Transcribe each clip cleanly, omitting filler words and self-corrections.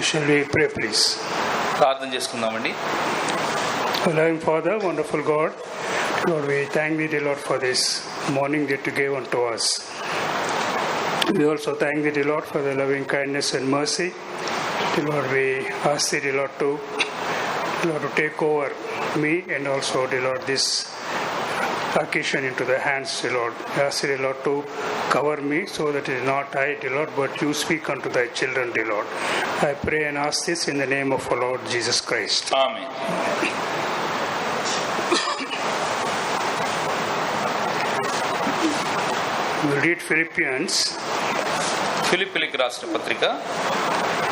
Shall we pray, please? ప్రార్థన చేసుకుందామండి. Loving Father, wonderful God, Lord, we thank thee, dear Lord, for this morning that you gave unto us. We also thank thee, dear Lord, for the loving kindness and mercy. Dear Lord, we ask thee, dear Lord, to take over me and also, dear Lord, this occasion into the hands, dear Lord. I ask thee, dear Lord, to cover me so that it is not I, dear Lord, but you speak unto thy children, dear Lord. I pray and ask this in the name of our Lord Jesus Christ. Amen. We read Philippians, ఫిలిప్పీయులకు రాసిన పత్రిక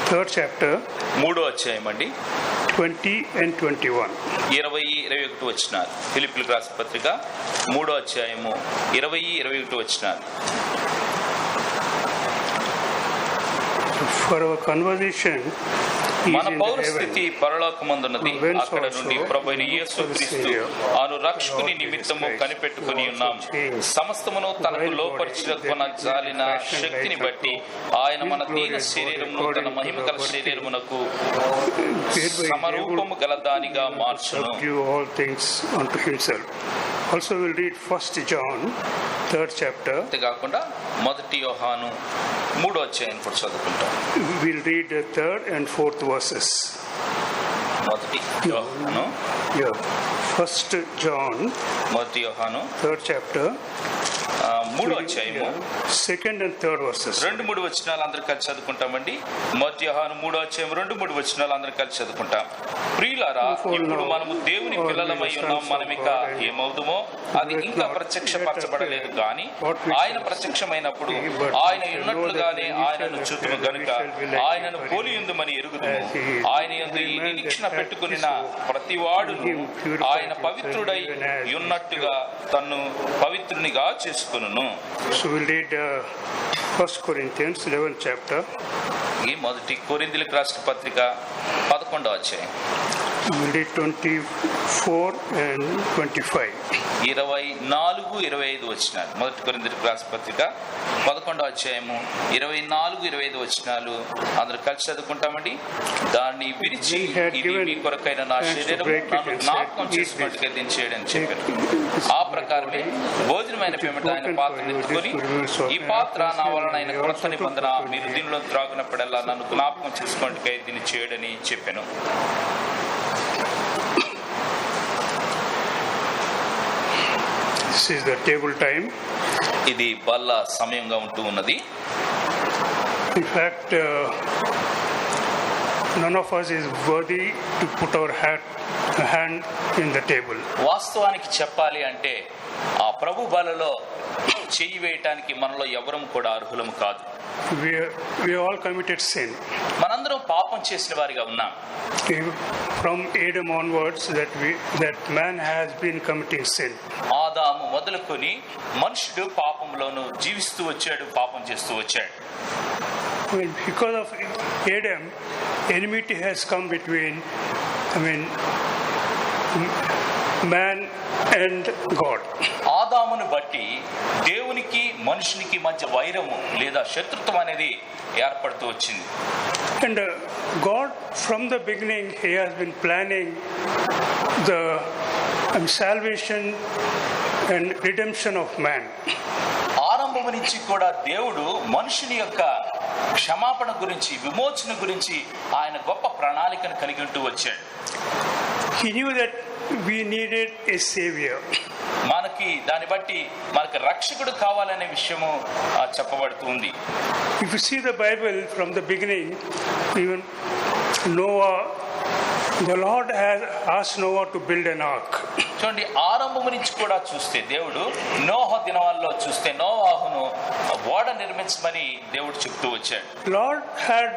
3rd chapter, 3వ అధ్యాయం అండి, 20 and 21. 20-21 వచనాలు. ఫిలిప్పీయులకు రాసిన పత్రిక 3వ అధ్యాయము 20-21 వచనాలు. For our conversation is మన in the పౌరస్థితి heaven, పరలోకమందున్నది. whence అక్కడ నుండి also ప్రభువైన యేసుక్రీస్తు అను రక్షకుని నిమిత్తము కనిపెట్టుకుని ఉన్నాం. సమస్తమును తనకు లోపరిచుకొన జాలిన శక్తిని బట్టి ఆయన మన దీన శరీరమును తన మహిమగల శరీరమునకు సమరూపము గల దానిగా మార్చును. subdue all things unto himself. Also we'll read 1 John, 3rd chapter. అంతేకాకుండా 1 యోహాను 3వ అధ్యాయం కూడా చదువుకుంటాం. We'll read the 3rd and 4th verses. 1 యోహాను Yeah. 1 John, 3rd chapter, 3వ అధ్యాయము 2nd and 3rd verses. 2-3 వచనాలు అందరూ కలిసి చదువుకుంటామండి. 1 యోహాను 3వ అధ్యాయం 2-3 వచనాలు అందరూ కలిసి చదువుకుంటాం. ప్రియులారా, ఇప్పుడు మనము దేవుని పిల్లలమై ఉన్నాం. మనమిక ఏమవుదుమో అది ఇంకా ప్రత్యక్షపరచబడలేదు గాని ఆయన ప్రత్యక్షమైనప్పుడు ఆయన ఉన్నట్లుగానే ఆయనను చూతుము గనుక ఆయనను పోలియుందుమని ఎరుగుదుము. ఆయన యందు ఈ నిరీక్షణ పెట్టుకునిన ప్రతివాడును ఆయన పవిత్రుడై ఉన్నట్టుగా తన్ను పవిత్రునిగా చేసుకొనును. So we'll read 1 Corinthians, 11th chapter. ఈ 1 కొరింథీయులకు రాసిన పత్రిక 11వ అధ్యాయం We'll read 24 and 25. 24-25 వచనాలు. 1 కొరింథీయులకు రాసిన పత్రిక 11వ అధ్యాయము 24-25 వచనాలు అందరూ కలిసి చదువుకుంటామండి. దాన్ని విరిచి ఇది మీ కొరకైన నా శరీరము నన్ను జ్ఞాపకం చేసుకున్నట్టుగా దీన్ని చేయడం చెప్పారు. ఆ ప్రకారమే భోజనమైన పిమ్మట ఆయన పాత్రను ఎత్తుకొని, ఈ పాత్ర నా వలన అయిన క్రొత్త నిబంధన, మీరు దీనిలో త్రాగునప్పుడల్లా నన్ను జ్ఞాపకం చేసుకున్నట్టుగా దీన్ని చేయడని చెప్పాను. This is the table time. ఇది బల్ల సమయంగా ఉంటూ ఉన్నది. In fact, none of us is worthy to put our hand in the table. వాస్తవానికి చెప్పాలి అంటే ఆ ప్రభు బలలో చెయ్యి వేయటానికి మనలో ఎవరం కూడా అర్హులము కాదు. We all committed sin. మనందరం పాపం చేసిన వారిగా ఉన్నాం. From Adam onwards, that man has been committing sin. ఆదాము మొదలుకొని మనుషుడు పాపంలోను జీవిస్తూ వచ్చాడు, పాపం చేస్తూ వచ్చాడు. Because of Adam, enmity has come between, man and God. ఆదామును బట్టి దేవునికి మనుషునికి మధ్య వైరము లేదా శత్రుత్వం అనేది ఏర్పడుతూ వచ్చింది. And God, from the beginning, He has been planning the salvation and redemption of man. ఆరంభం నుంచి కూడా దేవుడు మనుషుని యొక్క క్షమాపణ గురించి, విమోచన గురించి ఆయన గొప్ప ప్రణాళికను కలిగి ఉంటూ వచ్చాడు. He knew that we needed a savior. మనకి దాన్ని బట్టి మనకి రక్షకుడు కావాలనే విషయము చెప్పబడుతుంది. If you see the Bible from the beginning, even Noah, the Lord has asked Noah to build an ark. చూడండి, ఆరంభం నుంచి కూడా చూస్తే దేవుడు నోహ దినాల్లో చూస్తే నోవాహును ఓడ నిర్మించమని దేవుడు చెప్తూ వచ్చాడు. Lord had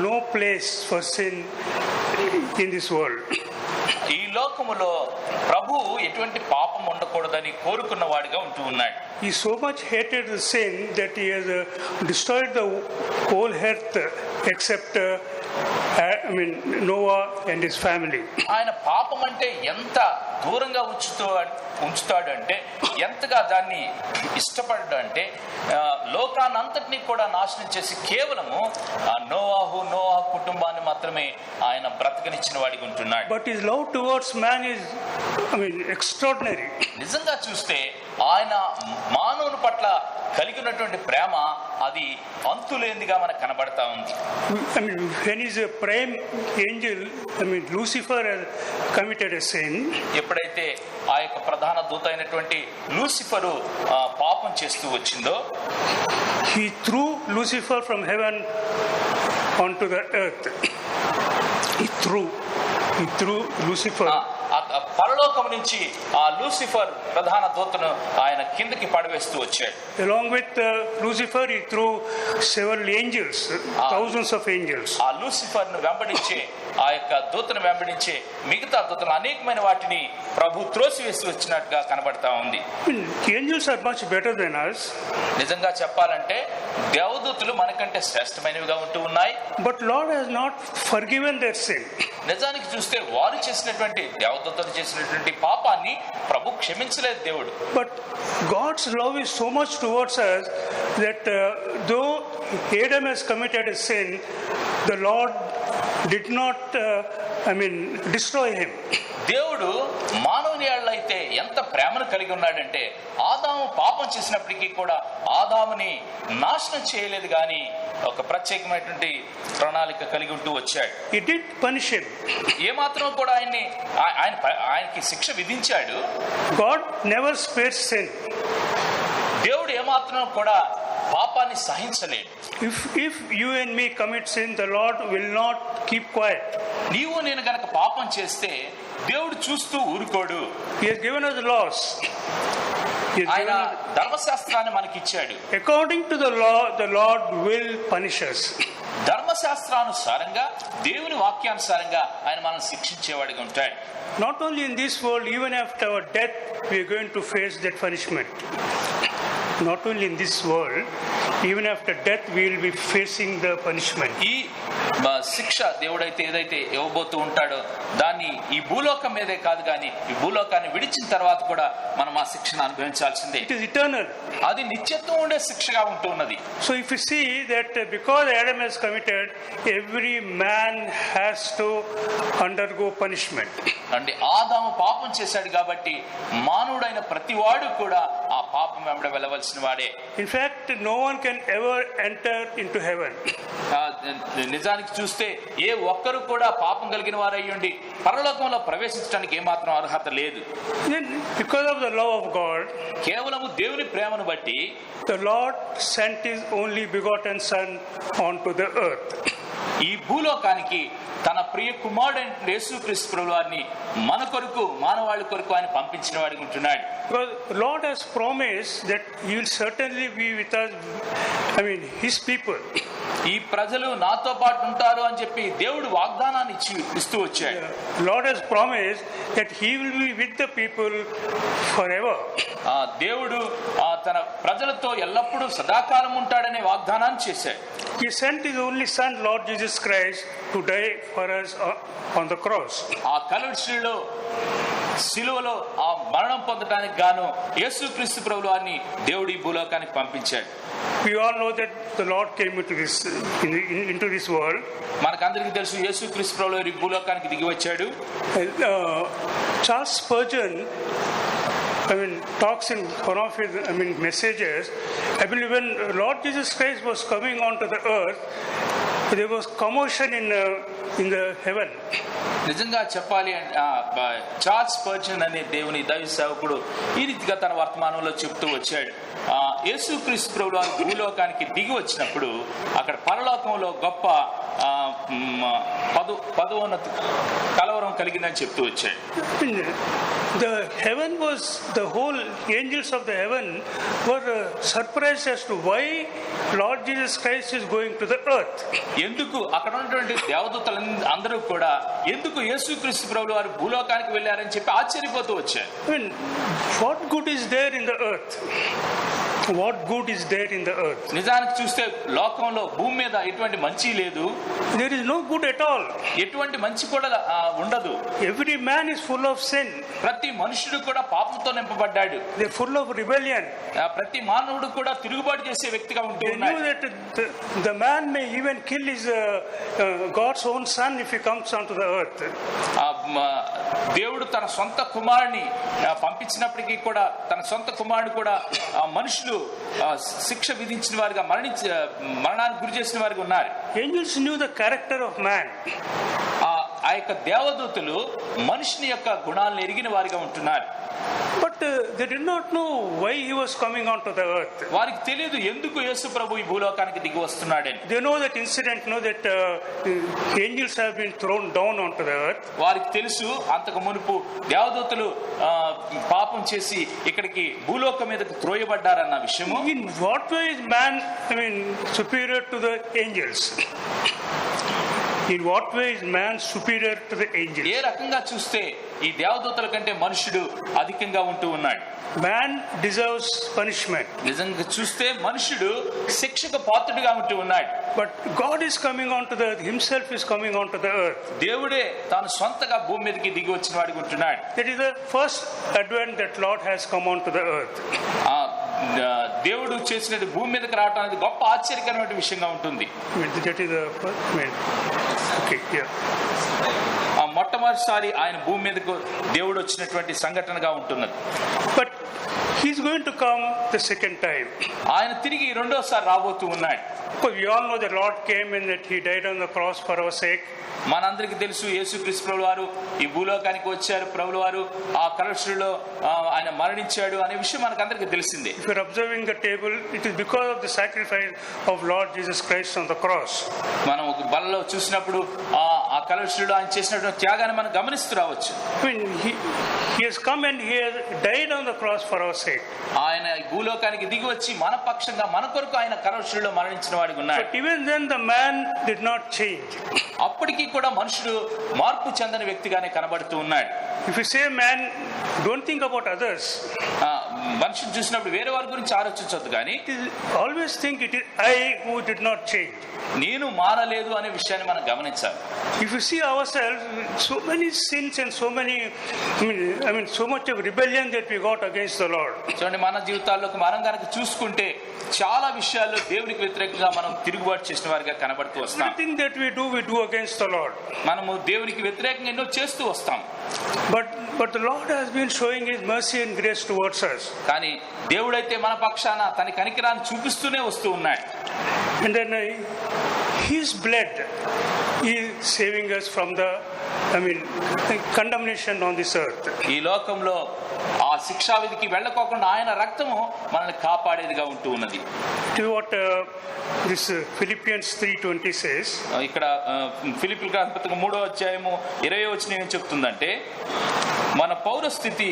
no place for sin in this world. ఈ లోకములో ప్రభు ఎటువంటి పాపం ఉండకూడదని కోరుకున్న వాడిగా ఉంటూ ఉన్నాడు. He so much hated the sin that he has destroyed the whole earth except Noah and his family. ఆయన పాపం అంటే ఎంత దూరంగా ఉంచుతాడు అంటే, ఎంతగా దాన్ని ఇష్టపడ్డాడంటే లోకాన్నంతటినీ కూడా నాశనం చేసి కేవలము ఆ నోవాహు కుటుంబాన్ని మాత్రమే ఆయన బ్రతకనిచ్చిన వాడిగా ఉంటున్నాడు. But his love towards man is, extraordinary. నిజంగా చూస్తే ఆయన మానవుని పట్ల కలిగినటువంటి ప్రేమ అది అంతులేనిదిగా మనకు కనబడతా ఉంది. When his prime angel, Lucifer, has committed a sin, ఎప్పుడైతే ఆ యొక్క ప్రధాన దూత అయినటువంటి లూసిఫరు పాపం చేస్తూ వచ్చిందో, he threw Lucifer from heaven onto the earth. He threw Lucifer. పరలోకం నుంచి ఆ లూసిఫర్ ప్రధాన దూతను ఆయన కిందకి పడవేస్తూ వచ్చాడు. Along with Lucifer, he threw several angels, thousands of angels. ఆ లూసిఫర్ ను వెంబడించే, ఆ యొక్క దూతను వెంబడించే మిగతా దూతలు అనేకమైన వాటిని ప్రభు త్రోసివేసి వచ్చినట్టుగా కనబడతా ఉంది. Angels are much better than us. నిజంగా చెప్పాలంటే దేవదూతలు మనకంటే శ్రేష్టమైనవిగా ఉంటూ ఉన్నాయి. But Lord has not forgiven their sin. నిజానికి చూస్తే వారు చేసినటువంటి దేవదూతలు చేసినటువంటి పాపాన్ని ప్రభు క్షమించలేదు దేవుడు. But God's love is so much towards us that though Adam has committed a sin, the Lord did not destroy him. దేవుడు మానవుని అయితే ఎంత ప్రేమను కలిగి ఉన్నాడంటే ఆదాము పాపం చేసినప్పటికీ కూడా ఆదాముని నాశనం చేయలేదు, కానీ ఒక ప్రత్యేకమైనటువంటి ప్రణాళిక కలిగి ఉంటూ వచ్చాడు. He did punish him. ఏమాత్రం కూడా ఆయనకి శిక్ష విధించాడు. God never spares sin. దేవుడు ఏమాత్రం కూడా పాపాన్ని సహించలేదు. If you and me commit sin, the Lord will not keep quiet. నీవు నేను గనక పాపం చేస్తే దేవుడు చూస్తూ ఊరుకోడు. He has given us laws. ఆయన ధర్మశాస్త్రాన్ని మనకిచ్చాడు. According to the law, the Lord will punish us. ధర్మశాస్త్రానుసారంగా, దేవుని వాక్యానుసారంగా ఆయన మనం శిక్షించేవాడిగా ఉంటాడు. Not only in this world, even after our death, we are going to face that punishment. Not only in this world, even after death, we will be facing the punishment. ఈ శిక్ష దేవుడైతే ఏదైతే ఇవ్వబోతూ ఉంటాడో దాన్ని ఈ భూలోకం మీదే కాదు, కానీ ఈ భూలోకాన్ని విడిచిన తర్వాత కూడా మనం ఆ శిక్షను అనుభవించాల్సిందే. It is eternal. అది నిత్యత్వం ఉండే శిక్షగా ఉంటూ ఉన్నది. So if you see that because Adam has committed, every man has to undergo punishment. అంటే ఆదాము పాపం చేశాడు కాబట్టి మానవుడైన ప్రతివాడు కూడా ఆ పాపం వెంబడి వెళ్ళవలసిన వాడే. In fact, no one can ever enter into heaven. నిజానికి చూస్తే ఏ ఒక్కరు కూడా పాపం కలిగిన వారయ్యుండి పరలోకంలో ప్రవేశించడానికి ఏమాత్రం అర్హత లేదు. Because of the love of God, కేవలము దేవుని ప్రేమను బట్టి the Lord sent his only begotten Son onto the earth. ఈ భూలోకానికి తన ప్రియ కుమారుడైన యేసుక్రీస్తు ప్రభువారిని మన కొరకు, మానవాళి కొరకు ఆయన పంపించిన వాడిగా ఉంటున్నాడు. Because Lord has promised that he will certainly be with us, his people. ఈ ప్రజలు నాతో పాటు ఉంటారు అని చెప్పి దేవుడు వాగ్దానాన్ని ఇస్తూ వచ్చాడు. Lord has promised that he will be with the people forever. దేవుడు తన ప్రజలతో ఎల్లప్పుడూ సదాకాలం ఉంటాడనే వాగ్దానాన్ని చేశాడు. He sent his only Son, Lord Jesus Christ, to die for us on the cross. ఆ కలువరిలో శిలువలో ఆ మరణం పొందడానికి గాను యేసుక్రీస్తు ప్రభువారిని దేవుడి భూలోకానికి పంపించాడు. We all know that the Lord came into this world. మనకందరికీ తెలుసు యేసుక్రీస్తు ప్రభువారు ఈ భూలోకానికి దిగి వచ్చాడు. Charles Spurgeon talks in one of his messages. I believe when Lord Jesus Christ was coming onto the earth, there was commotion in the heaven. నిజంగా చెప్పాలి చార్ల్స్ స్పర్జన్ అనే దేవుని దైవ సేవకుడు ఈ రీతిగా తన వర్తమానంలో చెప్తూ వచ్చాడు. యేసుక్రీస్తు ప్రభువారు భూలోకానికి దిగి వచ్చినప్పుడు అక్కడ పరలోకంలో గొప్ప పదోన్నత కలవరం కలిగిందని చెప్తూ వచ్చాడు. The heaven was, the whole angels of the heaven were surprised as to why Lord Jesus Christ is going to the earth. ఎందుకు అక్కడ ఉన్నటువంటి దేవదూతలు అందరూ కూడా ఎందుకు యేసుక్రీస్తు ప్రభువారు భూలోకానికి వెళ్ళారని చెప్పి ఆశ్చర్యపోతూ వచ్చారు. What good is there in the earth? what good is there in the earth? నిజానికి చూస్తే లోకంలో భూమి మీద ఎటువంటి మంచి లేదు, There is no good at all. ఎటువంటి మంచి కూడా ఉండదు. Every man is full of sin. ప్రతి మనుషుడు కూడా పాపంతో నింపబడ్డాడు. They're full of rebellion. ప్రతి మానవుడు కూడా తిరుగుబాటు చేసే వ్యక్తిగా ఉంటూ They ఉన్నాడు. knew that the man may even kill his God's own son if he comes onto the earth. దేవుడు తన సొంత కుమారుని పంపించినప్పటికీ కూడా తన సొంత కుమారుడు కూడా మనుషులు శిక్ష విధించిన వారిగా మరణానికి గురి చేసిన వారిగా ఉన్నారు. Angels knew the character of man. ఆ యొక్క దేవదూతలు మనుషుని యొక్క గుణాలను ఎరిగిన వారిగా ఉంటున్నారు. But they did not know why he was coming onto the earth. వారికి తెలియదు ఎందుకు యేసు ప్రభు ఈ భూలోకానికి దిగి వస్తున్నాడని. They know that incident, know that angels have been thrown down onto the earth. వారికి తెలుసు అంతకు మునుపు దేవదూతలు పాపం చేసి ఇక్కడికి భూలోకం మీదకు త్రోయబడ్డారన్న విషయము. In what way is man, superior to the angels? In what way is man superior to the angels? ఏ రకంగా చూస్తే ఈ దేవదూతల కంటే మనుషుడు అధికంగా ఉంటూ ఉన్నాడు. Man deserves punishment. నిజంగా చూస్తే మనుషుడు శిక్షకు పాత్రుడిగా ఉంటూ ఉన్నాడు. But God is coming onto the earth. Himself is coming onto the earth. దేవుడే తాను సొంతగా భూమి మీదకి దిగి వచ్చిన వాడిగా ఉంటున్నాడు. That is the first advent that Lord has come onto the earth. దేవుడు చేసినది భూమి మీదకి రావటం అనేది గొప్ప ఆశ్చర్యకరమైన విషయంగా ఉంటుంది. That is the first. Okay, yeah. మొట్టమొదటిసారి ఆయన భూమి మీదకు దేవుడు వచ్చినటువంటి సంఘటనగా ఉంటున్నది. But he's going to come the second time. ఆయన తిరిగి రెండోసారి రాబోతూ ఉన్నాడు. Because we all know the Lord came and that he died on the cross for our sake. మనందరికీ తెలుసు యేసుక్రీస్తు ప్రభువు వారు ఈ భూలోకానికి వచ్చారు, ప్రభువు వారు ఆ కలుషులో ఆయన మరణించాడు అనే విషయం మనకందరికీ తెలిసిందే. If you're observing the table, it is because of the sacrifice of Lord Jesus Christ on the cross. మనం ఒక బలలో చూసినప్పుడు ఆ కలుషులో ఆయన చేసినటువంటి త్యాగాన్ని మనం గమనిస్తూ రావచ్చు. He has come and he has died on the cross for our sake. ఆయన ఈ భూలోకానికి దిగి వచ్చి మన పక్షంగా మన కొరకు ఆయన కలుషులో మరణించిన వాడిగా ఉన్నాడు. But even then the man did not change. అప్పటికీ కూడా మనుషుడు మార్పు చెందని వ్యక్తిగానే కనబడుతూ ఉన్నాడు. If you say man, don't think about others. మనుషులు చూసినప్పుడు వేరే వారి గురించి ఆలోచించొద్దు, కానీ always think it is I who did not change. నేను మారలేదు అనే విషయాన్ని మనం గమనించాలి. If you see ourselves, so many sins and so many, so much of rebellion that we got against the Lord. చూడండి, మన జీవితాల్లోకి మనం కనుక చూసుకుంటే చాలా విషయాల్లో దేవునికి వ్యతిరేకంగా మనం తిరుగుబాటు చేసిన వారిగా కనబడుతూ వస్తాం. Everything that we do against the Lord. మనము దేవునికి వ్యతిరేకంగా ఎన్నో చేస్తూ వస్తాం. But the Lord has been showing His mercy and grace towards us. కానీ దేవుడైతే మన పక్షాన తన కనికరాన్ని చూపిస్తూనే వస్తూ ఉన్నాడు. And then His blood is saving us from the condemnation on this earth. ఈ లోకంలో ఆ శిక్షావిధికి వెళ్ళకోకుండా ఆయన రక్తము మనల్ని కాపాడేదిగా ఉంటూ ఉన్నది. What this Philippians 3:20 says. ఇక్కడ ఫిలిప్పీయులకు రాసిన పత్రిక 3వ అధ్యాయము 20వ వచనం ఏం చెప్తుందంటే, మన పౌరస్థితి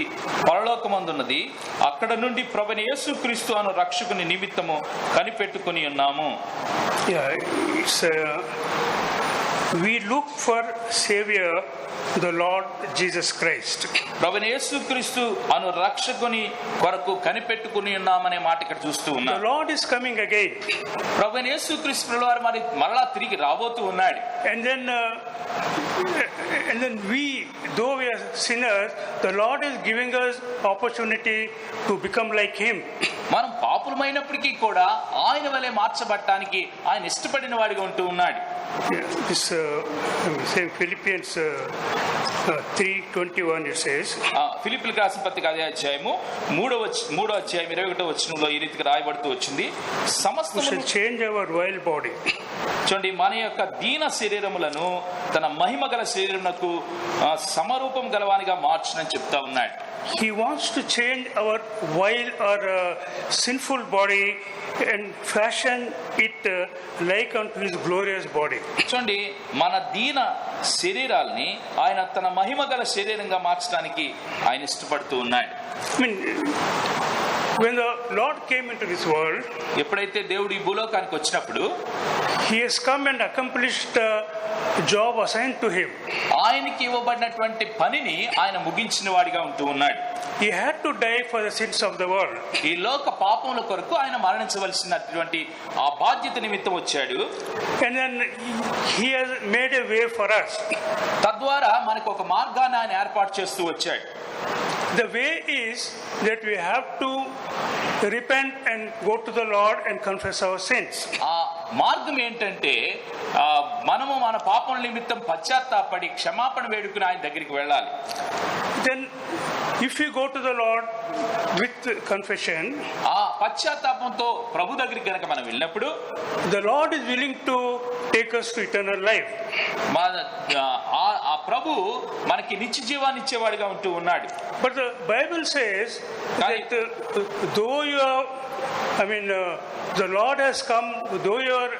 పరలోకమందున్నది, అక్కడ నుండి ప్రభువైన యేసుక్రీస్తు అను రక్షకుని నిమిత్తము కనిపెట్టుకుని ఉన్నాము. It's we look for Savior, the Lord Jesus Christ. ప్రభువైన యేసుక్రీస్తు అను రక్షకుని కొరకు కనిపెట్టుకుని ఉన్నామనే మాట ఇక్కడ చూస్తూ ఉన్నాం. The Lord is coming again. ప్రభువైన యేసుక్రీస్తు వారు మరి మరలా తిరిగి రాబోతూ ఉన్నాడు. And then we, though we are sinners, the Lord is giving us opportunity to become like Him. మనం పాపులమైనప్పటికీ కూడా ఆయన వలె మార్చబడటానికి ఆయన ఇష్టపడిన వాడిగా ఉంటూ ఉన్నాడు. This same Philippians 3:21 it says. ఫిలిప్పీయులకు రాసిన పత్రిక 5వ అధ్యాయము 3వ అధ్యాయం 21వ వచనంలో ఈ రీతిగా రాయబడుతూ వచ్చింది, సమస్తము change our vile body. చూడండి, మన యొక్క దీన శరీరములను తన మహిమ గల శరీరమునకు సమరూపం గలవానిగా మార్చునని చెప్తా ఉన్నాడు. He wants to change our vile or sinful body and fashion it like unto His glorious body. చూడండి, మన దీన శరీరాల్ని ఆయన తన మహిమ గల శరీరంగా మార్చడానికి ఆయన ఇష్టపడుతూ ఉన్నాడు. When the Lord came into this world, ఎప్పుడైతే దేవుడు ఈ భూలోకానికి వచ్చినప్పుడు He has come and accomplished the job assigned to Him. ఆయనకి ఇవ్వబడినటువంటి పనిని ఆయన ముగించిన వాడిగా ఉంటూ ఉన్నాడు. He had to die for the sins of the world. ఈ లోక పాపముల కొరకు ఆయన మరణించవలసినటువంటి ఆ బాధ్యత నిమిత్తం వచ్చాడు. And then He has made a way for us. తద్వారా మనకు ఒక మార్గాన్ని ఆయన ఏర్పాటు చేస్తూ వచ్చాడు. The way is that we have to repent and go to the Lord and confess our sins. ఆ మార్గం ఏంటంటే మనము మన పాపం నిమిత్తం పశ్చాత్తాపడి క్షమాపణ వేడుకుని ఆయన దగ్గరికి వెళ్ళాలి. Then if you go to the Lord with confession, ఆ పశ్చాత్తాపంతో ప్రభు దగ్గరికి గనక మనం వెళ్ళినప్పుడు the Lord is willing to take us to eternal life. ఆ ప్రభు మనకి నిత్య జీవాన్ని ఇచ్చేవాడిగా ఉంటూ ఉన్నాడు. But the Bible says that though you are, the Lord has come, though you are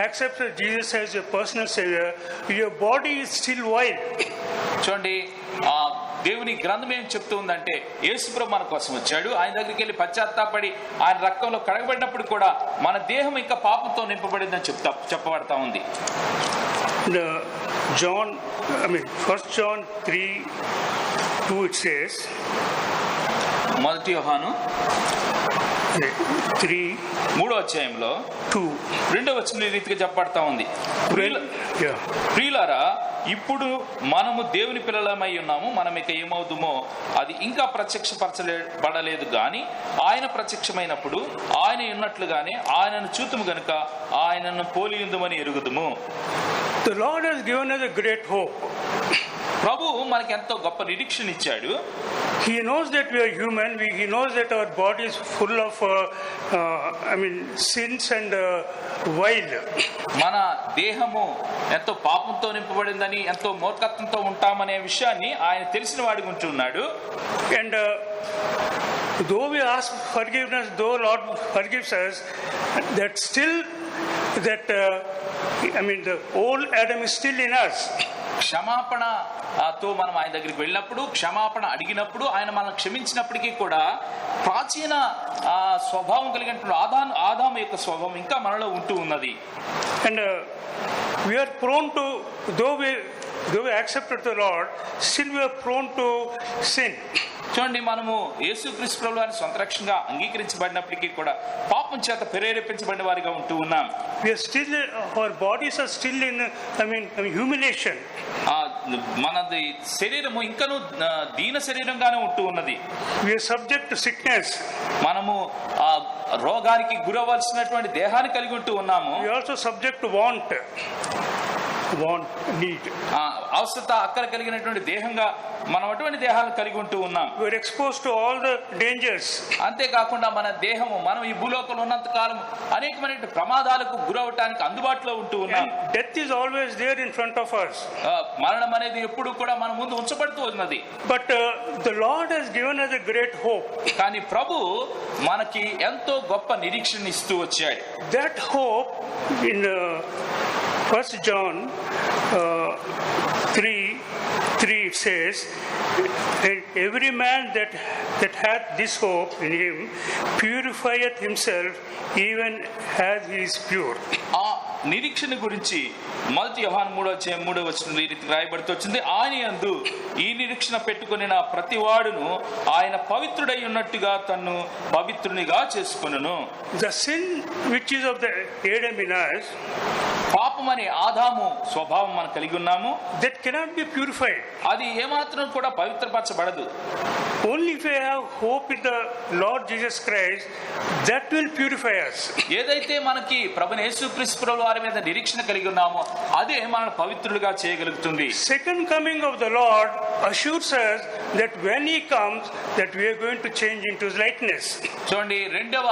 accepted Jesus as your personal Savior, your body is still wild. చూడండి, దేవుని గ్రంథం ఏం చెప్తూ ఉందంటే యేసుప్రభు మన కోసం వచ్చాడు. ఆయన దగ్గరికి వెళ్ళి పశ్చాత్తాపడి ఆయన రక్తంలో కడగబడినప్పుడు కూడా మన దేహం ఇంకా పాపంతో నింపబడిందని చెప్పబడతా ఉంది. First John 3:2 it says, మొదటి యోహాను 3:2 రెండవ వచనం ఈ రీతిగా చెప్పబడతా ఉంది. ప్రియులారా, ఇప్పుడు మనము దేవుని పిల్లలమై ఉన్నాము, మనం ఇక ఏమవుదుమో అది ఇంకా ప్రత్యక్షపరచబడలేదు గాని ఆయన ప్రత్యక్షమైనప్పుడు ఆయన ఉన్నట్లుగానే ఆయనను చూతుము గనుక ఆయనను పోలియుందుమని ఎరుగుదుము. The Lord has given us a great hope. ప్రభు మనకి ఎంతో గొప్ప నిరీక్షణ ఇచ్చాడు. He knows that we are human. He knows that our body is full of sins and wild. మన దేహము ఎంతో పాపంతో నింపబడిందని, ఎంతో మూర్ఖత్వంతో ఉంటామనే విషయాన్ని ఆయన తెలిసిన వాడిగా ఉంటున్నాడు. And though we ask forgiveness, though Lord forgives us, that still that the old Adam is still in us. క్షమాపణతో మనం ఆయన దగ్గరికి వెళ్ళినప్పుడు, క్షమాపణ అడిగినప్పుడు, ఆయన మనం క్షమించినప్పటికీ కూడా ప్రాచీన స్వభావం కలిగినటువంటి ఆదాము యొక్క స్వభావం ఇంకా మనలో ఉంటూ ఉన్నది. And we are prone to, though we accepted the Lord, still we are prone to sin. చూడండి, మనము యేసుక్రీస్తు ప్రభువు వారిని సొంత రక్షణగా అంగీకరించబడినప్పటికీ కూడా పాపం చేత ప్రేరేపించబడిన వారిగా ఉంటూ ఉన్నాం. We are still, our bodies are still in humiliation. మనది శరీరము ఇంకను దీన శరీరంగానే ఉంటూ ఉన్నది. We are subject to sickness. మనము రోగానికి గురవలసినటువంటి దేహాన్ని కలిగి ఉంటూ ఉన్నాము. We are also subject to want, need. అవసరత అక్కర కలిగినటువంటి దేహంగా మనం అటువంటి దేహాలను కలిగి ఉంటూ ఉన్నాం. We are exposed to all the dangers. అంతేకాకుండా మన దేహము మనం ఈ భూలోకంలో ఉన్నంత కాలం అనేకమైన ప్రమాదాలకు గురవటానికి అందుబాటులో ఉంటూ ఉన్నాం. Death is always there in front of us. మరణం అనేది ఎప్పుడు కూడా మన ముందు ఉంచబడుతూ ఉన్నది. But the Lord has given us a great hope. కానీ ప్రభు మనకి ఎంతో గొప్ప నిరీక్షణ ఇస్తూ వచ్చాడు. That hope in First John 3:3 it says, and every man that hath this hope in him purifieth himself even as he is pure. ఆ నిరీక్షణ గురించి మొదటి యోహాను 3:3 ఈ రీతిగా రాయబడుతూ వచ్చింది. ఆయన యందు ఈ నిరీక్షణ పెట్టుకుని నా ప్రతి వాడును ఆయన పవిత్రుడై ఉన్నట్టుగా తన్ను పవిత్రునిగా చేసుకొనును. The sin which is of the Adam in us, పాపం అనే ఆదాము స్వభావం మనం కలిగి ఉన్నాము. That cannot be purified. అది ఏమాత్రం కూడా పవిత్రపరచబడదు. Only if we have hope in the Lord Jesus Christ, that will purify us. ఏదైతే మనకి ప్రభువైన యేసుక్రీస్తు ప్రభువు వారి మీద నిరీక్షణ కలిగి ఉన్నామో అదే మనల్ని పవిత్రులుగా చేయగలుగుతుంది. Second coming of the Lord assures us that when he comes that we are going to change into his likeness. చూడండి, రెండవ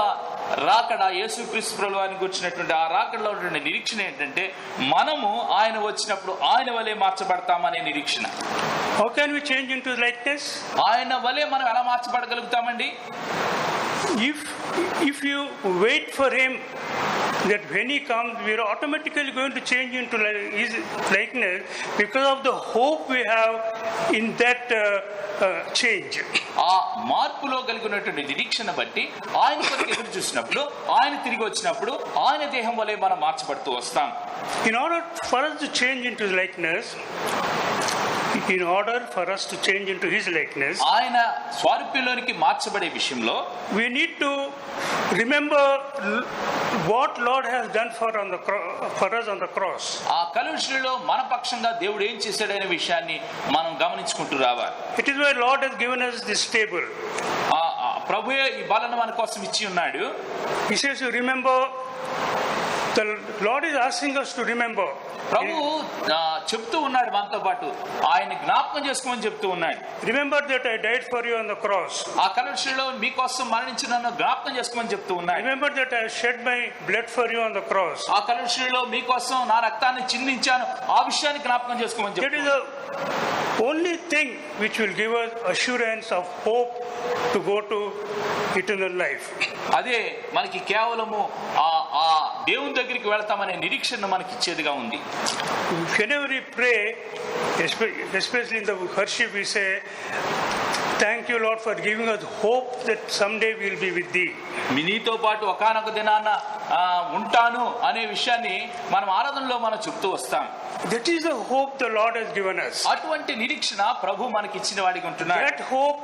రాకడ యేసుక్రీస్తు ప్రభువు వారిని గురించినటువంటి ఆ రాకడలో ఉన్న నిరీక్షణ ఏంటంటే మనము ఆయన వచ్చినప్పుడు ఆయన వలె మార్చబడతామనే నిరీక్షణ. How can we change into his likeness? ఆయన వలె మనం ఎలా మార్చబడగలుగుతామండి? If you wait for him that when he comes, we are automatically going to change into his likeness because of the hope we have in that change. ఆ మార్పులో కలిగినటువంటి నిరీక్షణ బట్టి ఆయన కొరకు ఎదురు చూసినప్పుడు, ఆయన తిరిగి వచ్చినప్పుడు ఆయన దేహం వలె మనం మార్చబడుతూ వస్తాం. In order for us to change into his likeness, ఆయన స్వారూప్యంలోనికి మార్చబడే విషయంలో we need to remember what Lord has done for us on the cross. ఆ కలువరిలో మన పక్షంగా దేవుడు ఏం చేశాడనే విషయాన్ని మనం గమనించుకుంటూ రావాలి. It is why Lord has given us this table. ప్రభువే ఈ బలను మన కోసం ఇచ్చి ఉన్నాడు. He says you remember. The Lord is asking us to remember. ప్రభు చెప్తూ ఉన్నాడు మనతో పాటు, ఆయన జ్ఞాపకం చేసుకోమని చెప్తూ ఉన్నాడు. Remember that I died for you on the cross. ఆ కలువరిలో మీకోసం మరణించినను జ్ఞాపకం చేసుకోమని చెప్తూ ఉన్నాడు. Remember that I shed my blood for you on the cross. ఆ కలువరిలో మీకోసం నా రక్తాన్ని చిందించాను, ఆ విషయాన్ని జ్ఞాపకం చేసుకోమని చెప్తూ. That is the only thing which will give us assurance of hope to go to eternal life. అదే మనకి కేవలము ఆ దేవుని దగ్గరికి వెళ్తామనే నిరీక్షణ మనకి ఇచ్చేదిగా ఉంది. Whenever we pray, especially in the worship, we say, "Thank you, Lord, for giving us hope that someday we will be with Thee." నీతో పాటు ఒకానొక దినాన ఉంటాను అనే విషయాన్ని మనం ఆరాధనలో మనం చెప్తూ వస్తాం. That is the hope the Lord has given us. అటువంటి నిరీక్షణ ప్రభు మనకి ఇచ్చిన వాడిగా ఉంటున్నాడు. That hope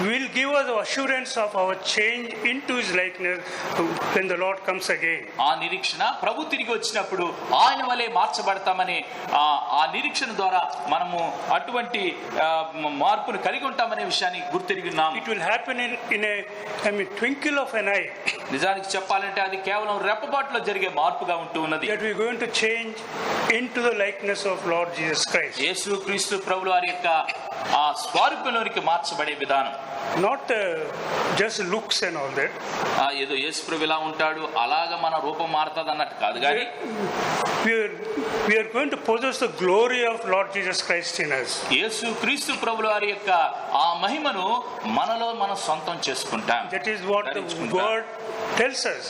will give us the assurance of our change into His likeness when the Lord comes again. ఆ నిరీక్షణ ప్రభు తిరిగి వచ్చినప్పుడు ఆయన వలె మార్చబడతామనే ఆ నిరీక్షణ ద్వారా మనము అటువంటి మార్పును కలిగి ఉంటామనే విషయాన్ని గుర్తెరిగినాం. It will happen in a twinkle of an eye. నిజానికి చెప్పాలంటే అది కేవలం రెప్పపాటులో జరిగే మార్పుగా ఉంటూ ఉన్నది. That we are going to change into the likeness of Lord Jesus Christ. యేసు క్రీస్తు ప్రభువు వారి యొక్క ఆ స్వరూపంలోనికి మార్చబడే విధానం. Not just looks and all that. ఏదో యేసు ప్రభు ఇలా ఉంటాడు అలాగా మన రూపం మారుతుంది అన్నట్టు కాదు, కానీ we are going to possess the glory of Lord Jesus Christ in us. యేసు క్రీస్తు ప్రభువు వారి యొక్క ఆ మహిమను మనలో మనం సొంతం చేసుకుంటాం. That is what the word tells us.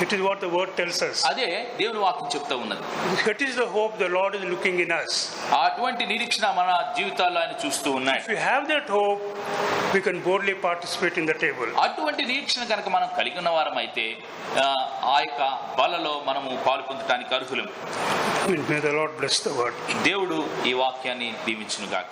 It is what the word tells us. అదే దేవుని వాక్యం చెప్తా ఉన్నది. That is the hope the Lord is looking in us. అటువంటి నిరీక్షణ మన జీవితాల్లో ఆయన చూస్తూ ఉన్నాడు. If we have that hope, we can boldly participate in the table. అటువంటి నిరీక్షణ కనుక మనం కలిగి ఉన్న వారం అయితే ఆ యొక్క బలలో మనము పాలు పొందడానికి అర్హులం. May the Lord bless the word. దేవుడు ఈ వాక్యాన్ని దీవించును గాక.